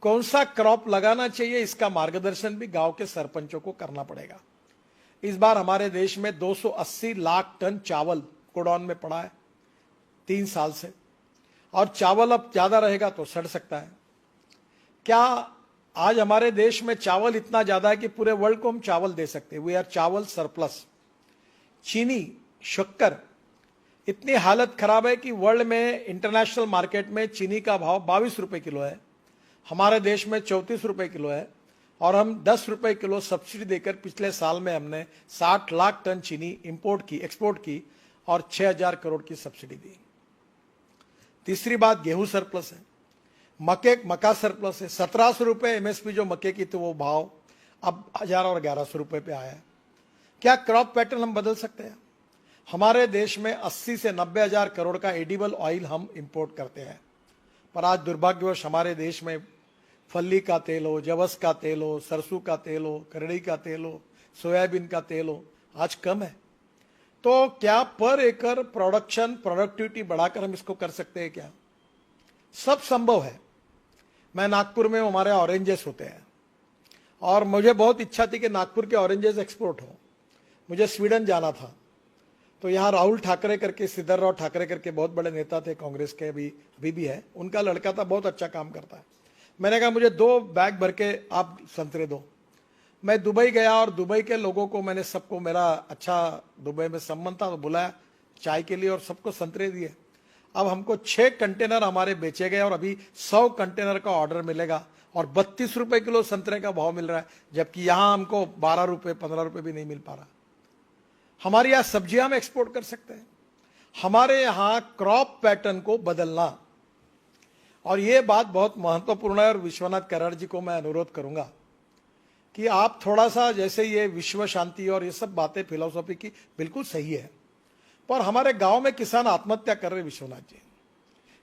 कौन सा क्रॉप लगाना चाहिए, इसका मार्गदर्शन भी गांव के सरपंचों को करना पड़ेगा। इस बार हमारे देश में 280 लाख टन चावल गोडाउन में पड़ा है 3 साल से, और चावल अब ज्यादा रहेगा तो सड़ सकता है। क्या आज हमारे देश में चावल इतना ज्यादा है कि पूरे वर्ल्ड को हम चावल दे सकते हैं? वी आर चावल सरप्लस। चीनी, शक्कर, इतनी हालत खराब है कि वर्ल्ड में इंटरनेशनल मार्केट में चीनी का भाव 22 रुपए किलो है, हमारे देश में 34 रुपए किलो है, और हम 10 रुपए किलो सब्सिडी देकर पिछले साल में हमने 60 लाख टन चीनी एक्सपोर्ट की और 6000 करोड़ की सब्सिडी दी। तीसरी बात, गेहूं सरप्लस है, मक्का सरप्लस है। 1700 रुपए एमएसपी जो मक्के की थी वो भाव अब 1000 और 1100 रुपए पे आया है। क्या क्रॉप पैटर्न हम बदल सकते हैं? हमारे देश में 80 से 90 हजार करोड़ का एडिबल ऑयल हम इंपोर्ट करते हैं, पर आज दुर्भाग्यवश हमारे देश में फल्ली का तेल हो, जवस का तेल हो, सरसों का तेल हो, करड़ी का तेल हो, सोयाबीन का तेल हो, आज कम है। तो क्या पर एकड़ प्रोडक्टिविटी बढ़ाकर हम इसको कर सकते हैं क्या? सब संभव है। मैं नागपुर में, हमारे ऑरेंजेस होते हैं, और मुझे बहुत इच्छा थी कि नागपुर के ऑरेंजेस एक्सपोर्ट हो। मुझे स्वीडन जाना था, तो यहाँ राहुल ठाकरे करके, सिद्धरराव ठाकरे करके बहुत बड़े नेता थे कांग्रेस के, अभी भी है, उनका लड़का था, बहुत अच्छा काम करता है। मैंने कहा मुझे 2 बैग भर के आप संतरे दो। मैं दुबई गया और दुबई के लोगों को मैंने सबको, मेरा अच्छा दुबई में संबंध था, तो बुलाया चाय के लिए और सबको संतरे दिए। अब हमको 6 कंटेनर हमारे बेचे गए और अभी 100 कंटेनर का ऑर्डर मिलेगा, और 32 रुपए किलो संतरे का भाव मिल रहा है, जबकि यहां हमको 12 रुपए 15 रुपए भी नहीं मिल पा रहा। हमारे यहां सब्जियां हम एक्सपोर्ट कर सकते हैं। हमारे यहां क्रॉप पैटर्न को बदलना, और यह बात बहुत महत्वपूर्ण है, और विश्वनाथ कराड़ जी को मैं अनुरोध करूंगा कि आप थोड़ा सा, जैसे ये विश्व शांति और ये सब बातें फिलोसॉफी की बिल्कुल सही है, पर हमारे गांव में किसान आत्महत्या कर रहे। विश्वनाथ जी,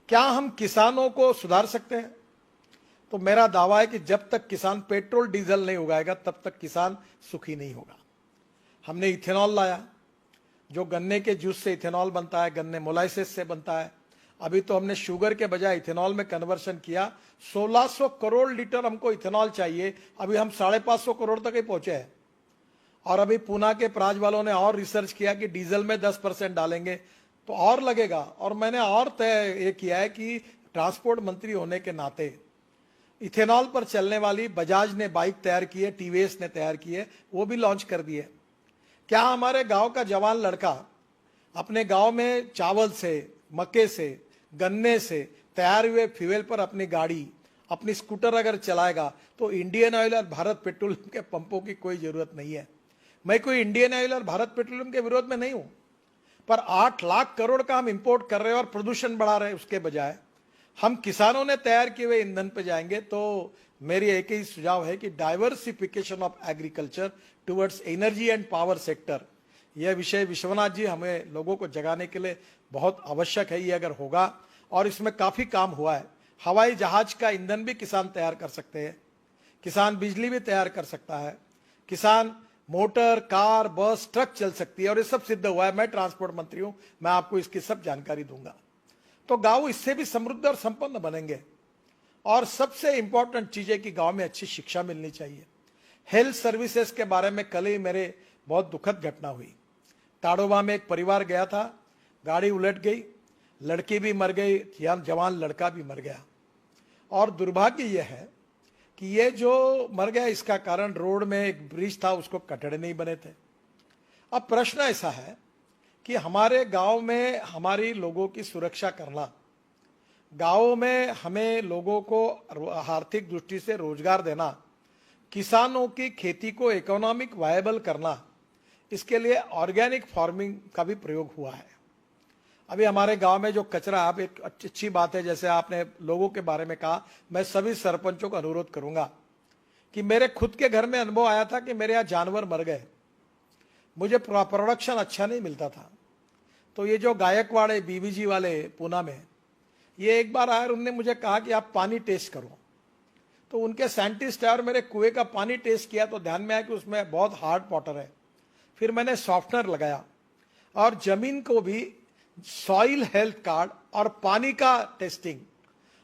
क्या हम किसानों को सुधार सकते हैं? तो मेरा दावा है कि जब तक किसान पेट्रोल डीजल नहीं उगाएगा तब तक किसान सुखी नहीं होगा। हमने इथेनॉल लाया, जो गन्ने के जूस से इथेनॉल बनता है, गन्ने मोलाइसिस से बनता है। अभी तो हमने शुगर के बजाय इथेनॉल में कन्वर्शन किया। 1600 करोड़ लीटर हमको इथेनॉल चाहिए, अभी हम 550 करोड़ तक ही पहुंचे हैं। और अभी पूना के प्राज वालों ने और रिसर्च किया कि डीजल में 10% डालेंगे तो और लगेगा। और मैंने और तय ये किया है कि ट्रांसपोर्ट मंत्री होने के नाते इथेनॉल पर चलने वाली बजाज ने बाइक तैयार की है, टीवीएस ने तैयार की है, वो भी लॉन्च कर दी है। क्या हमारे गांव का जवान लड़का अपने गांव में चावल से, मक्के से, गन्ने से तैयार हुए फ्यूल पर अपनी गाड़ी, अपनी स्कूटर अगर चलाएगा तो इंडियन ऑयल और भारत पेट्रोलियम के पंपों की कोई जरूरत नहीं है। मैं कोई इंडियन ऑयल और भारत पेट्रोलियम के विरोध में नहीं हूं, पर 8 लाख करोड़ का हम इंपोर्ट कर रहे हैं और प्रदूषण बढ़ा रहे हैं। उसके बजाय हम किसानों ने तैयार किए हुए ईंधन पे जाएंगे। तो मेरी एक ही सुझाव है कि diversification of agriculture towards energy and power sector, यह विषय विश्वनाथ जी हमें लोगों को जगाने के लिए बहुत आवश्यक है। ये अगर होगा, और इसमें काफी काम हुआ है, हवाई जहाज का ईंधन भी किसान तैयार कर सकते हैं, किसान बिजली भी तैयार कर सकता है, किसान मोटर, कार, बस, ट्रक चल सकती है, और ये सब सिद्ध हुआ है। मैं ट्रांसपोर्ट मंत्री हूं, मैं आपको इसकी सब जानकारी दूंगा। तो गांव इससे भी समृद्ध और संपन्न बनेंगे। और सबसे इंपॉर्टेंट चीज है कि गांव में अच्छी शिक्षा मिलनी चाहिए। हेल्थ सर्विसेज के बारे में कल ही मेरे बहुत दुखद घटना हुई। ताड़ोबा में एक परिवार गया था, गाड़ी उलट गई, लड़की भी मर गई, जवान लड़का भी मर गया। और दुर्भाग्य यह है कि ये जो मर गया इसका कारण रोड में एक ब्रिज था, उसको कटड़े नहीं बने थे। अब प्रश्न ऐसा है कि हमारे गांव में हमारी लोगों की सुरक्षा करना, गांव में हमें लोगों को आर्थिक दृष्टि से रोजगार देना, किसानों की खेती को इकोनॉमिक वायबल करना, इसके लिए ऑर्गेनिक फार्मिंग का भी प्रयोग हुआ है। अभी हमारे गांव में जो कचरा, आप एक अच्छी बात है, जैसे आपने लोगों के बारे में कहा, मैं सभी सरपंचों को अनुरोध करूंगा कि मेरे खुद के घर में अनुभव आया था कि मेरे यहाँ जानवर मर गए, मुझे प्रोडक्शन अच्छा नहीं मिलता था। तो ये जो गायकवाड़ है, बीवीजी वाले पूना में, ये एक बार आए और उन्होंने मुझे कहा कि आप पानी टेस्ट करो। तो उनके साइंटिस्ट है और मेरे कुएं का पानी टेस्ट किया तो ध्यान में आया कि उसमें बहुत हार्ड वाटर है। फिर मैंने सॉफ्टनर लगाया और जमीन को भी सॉइल हेल्थ कार्ड और पानी का टेस्टिंग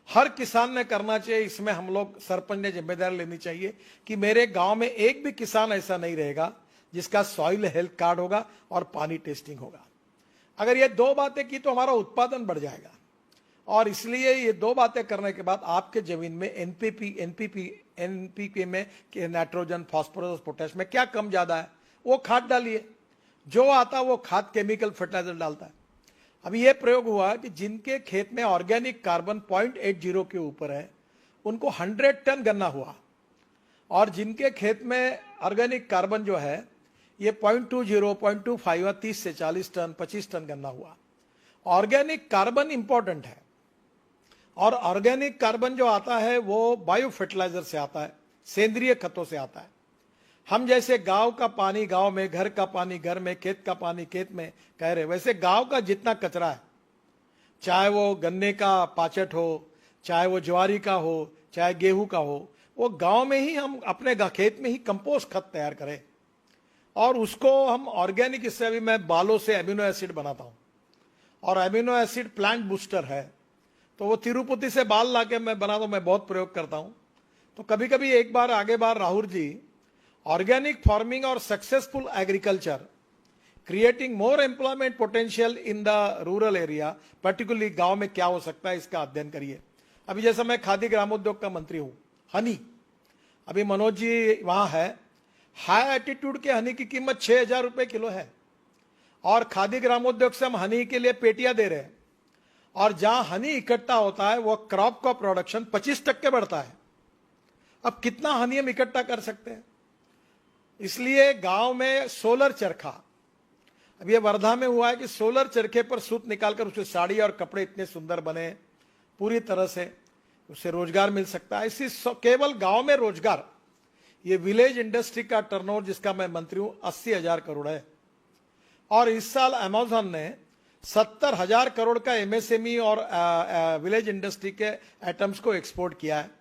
हर किसान ने करना चाहिए। इसमें हम लोग सरपंच ने जिम्मेदारी लेनी चाहिए कि मेरे गांव में एक भी किसान ऐसा नहीं रहेगा जिसका सॉइल हेल्थ कार्ड होगा और पानी टेस्टिंग होगा। अगर ये दो बातें की तो हमारा उत्पादन बढ़ जाएगा। और इसलिए ये दो बातें करने के बाद आपके जमीन में एनपीके में नाइट्रोजन, फास्फोरस, पोटेश में क्या कम ज्यादा है वो खाद डालिए। जो आता वो खाद केमिकल फर्टिलाइजर डालता है। अभी ये प्रयोग हुआ कि जिनके खेत में ऑर्गेनिक कार्बन 0.80 के ऊपर है उनको 100 टन गन्ना हुआ, और जिनके खेत में ऑर्गेनिक कार्बन जो है ये 0.20, 0.25 30 से 40 टन, 25 टन गन्ना हुआ। ऑर्गेनिक कार्बन इंपॉर्टेंट है, और ऑर्गेनिक कार्बन जो आता है वो बायो फर्टिलाइजर से आता है, सेंद्रीय खतों से आता है। हम जैसे गांव का पानी गांव में, घर का पानी घर में, खेत का पानी खेत में कह रहे, वैसे गांव का जितना कचरा है, चाहे वो गन्ने का पाचट हो, चाहे वो ज्वारी का हो, चाहे गेहूं का हो, वो गांव में ही हम अपने खेत में ही कंपोस्ट खत तैयार करें और उसको हम ऑर्गेनिक, इससे अभी मैं बालों से एमिनो एसिड बनाता हूं, और एमिनो एसिड प्लांट बूस्टर है, तो वो तिरुपति से बाल लाके मैं बनाता हूं, मैं बहुत प्रयोग करता हूं। तो कभी कभी एक बार आगे बार राहुल जी, ऑर्गेनिक फार्मिंग और successful agriculture creating more employment potential in the rural area, particularly गांव में क्या हो सकता है इसका अध्ययन करिए। अभी जैसा मैं खादी ग्रामोद्योग का मंत्री हूं, हनी, अभी मनोज जी वहां है, हाई एटीट्यूड के हनी की कीमत 6,000 रुपए किलो है, और खादी ग्रामोद्योग से हम हनी के लिए पेटियां दे रहे हैं, और जहां हनी इकट्ठा होता है वो क्रॉप का प्रोडक्शन 25% बढ़ता है। अब कितना हनी हम इकट्ठा कर सकते हैं? इसलिए गांव में सोलर चरखा, अब ये वर्धा में हुआ है कि सोलर चरखे पर सूत निकालकर उससे साड़ी और कपड़े इतने सुंदर बने, पूरी तरह से उससे रोजगार मिल सकता है। इसी केवल गांव में रोजगार, ये विलेज इंडस्ट्री का टर्नओवर जिसका मैं मंत्री हूं 80,000 करोड़ है, और इस साल अमेज़न ने 70,000 करोड़ का एमएसएमई और विलेज इंडस्ट्री के आइटम्स को एक्सपोर्ट किया है।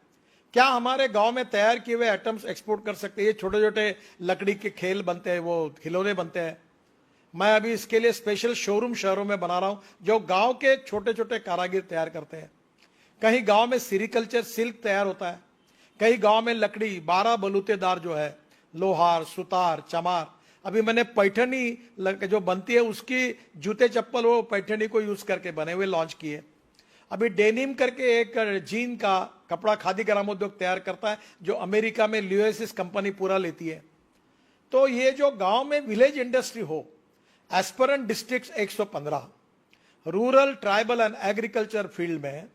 क्या हमारे गांव में तैयार किए हुए आइटम्स एक्सपोर्ट कर सकते हैं? ये छोटे छोटे लकड़ी के खेल बनते हैं, वो खिलौने बनते हैं। मैं अभी इसके लिए स्पेशल शोरूम शहरों में बना रहा हूं जो गांव के छोटे छोटे कारागिर तैयार करते हैं। कहीं गांव में सीरीकल्चर सिल्क तैयार होता है, कहीं गांव में लकड़ी 12 बलूतेदार जो है, लोहार, सुतार, चमार। अभी मैंने पैठनी जो बनती है उसकी जूते चप्पल वो पैठनी को यूज करके बने हुए लॉन्च किए। अभी डेनिम करके एक जीन का कपड़ा खादी ग्रामोद्योग तैयार करता है जो अमेरिका में ल्यूएसिस कंपनी पूरा लेती है। तो ये जो गांव में विलेज इंडस्ट्री हो, aspirant district 115, rural, tribal and agriculture field में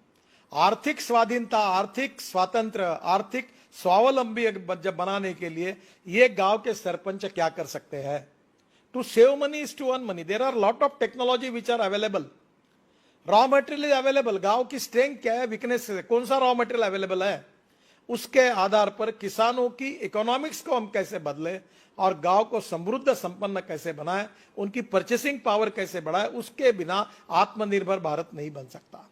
आर्थिक स्वाधीनता, आर्थिक स्वातंत्र, आर्थिक स्वावलंबी जब बनाने के लिए ये गांव के सरपंच क्या कर सकते हैं? To save money is to earn money. There are lot of technology which are available. Raw material is available. गांव की स्ट्रेंथ क्या है, वीकनेस है, कौन सा रॉ मटेरियल अवेलेबल है, उसके आधार पर किसानों की इकोनॉमिक्स को हम कैसे बदले और गांव को समृद्ध संपन्न कैसे बनाए, उनकी परचेसिंग पावर कैसे बढ़ाए, उसके बिना आत्मनिर्भर भारत नहीं बन सकता।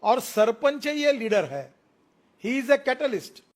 और सरपंच ये लीडर है, ही इज ए कैटलिस्ट।